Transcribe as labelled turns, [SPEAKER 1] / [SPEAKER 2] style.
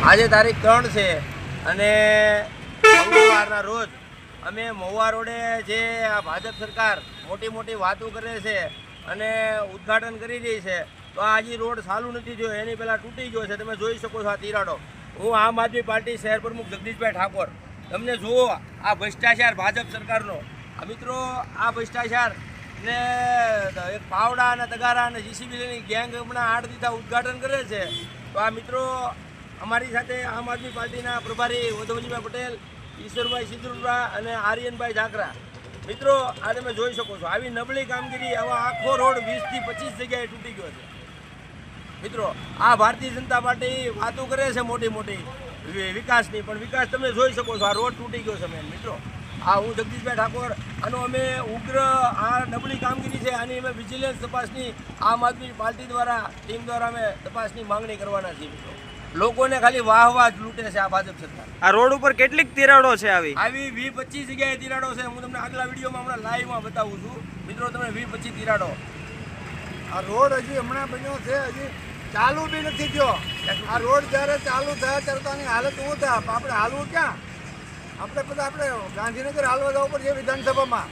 [SPEAKER 1] આજે તારીખ 3 છે અને મંગળવારના રોજ અમે મહુવા રોડે જે આ ભાજપ સરકાર મોટી મોટી વાતો કરે છે અને ઉદ્ઘાટન કરી રહી છે, તો આ હજી રોડ ચાલુ નથી થયો, એની પહેલાં તૂટી ગયો છે. તમે જોઈ શકો છો આ તિરાડો. હું આમ આદમી પાર્ટી શહેર પ્રમુખ જગદીશભાઈ ઠાકોર. તમને જુઓ આ ભ્રષ્ટાચાર ભાજપ સરકારનો. આ મિત્રો, આ ભ્રષ્ટાચાર ને એક પાવડા અને તગારા અને જીસીબીની ગેંગ હમણાં 8 દીધા ઉદ્ઘાટન કરે છે. તો આ મિત્રો અમારી સાથે આમ આદમી પાર્ટીના પ્રભારી વધવજીભાઈ પટેલ, ઈશ્વરભાઈ સિદ્ધુપુરા અને આર્યનભાઈ ઝાકરા. મિત્રો, આ તમે જોઈ શકો છો આવી નબળી કામગીરી, આવા આખો રોડ 20 થી 25 જગ્યાએ તૂટી ગયો છે. મિત્રો, આ ભારતીય જનતા પાર્ટી વાતો કરે છે મોટી મોટી વિકાસની, પણ વિકાસ તમે જોઈ શકો છો, આ રોડ તૂટી ગયો છે. મિત્રો, આ હું જગદીશભાઈ ઠાકોર, આનો અમે ઉગ્ર આ નબળી કામગીરી છે, આની અમે વિજિલન્સ તપાસની આમ આદમી પાર્ટી દ્વારા ટીમ દ્વારા અમે તપાસની માંગણી કરવાના છીએ. મિત્રો, લોકોને ખાલી વાહ જ લૂંટે છે આ ભાજપ સરકાર.
[SPEAKER 2] આ રોડ ઉપર કેટલીક તિરાડો છે? આવી
[SPEAKER 1] 20-25 જગ્યાએ તિરાડો છે. હું તમને આગલા વિડીયોમાં હમણાં લાઈવમાં બતાવું છું. મિત્રો, તમે 20-25 તિરાડો.
[SPEAKER 3] આ રોડ હજી હમણાં બન્યો છે, હજી ચાલુ બી નથી થયો. આ રોડ જ્યારે ચાલુ થયા ત્યારે તો આની હાલત શું થાય? આપણે હાલવું ક્યાં? આપણે બધા ગાંધીનગર હાલવા જવું પડશે વિધાનસભામાં.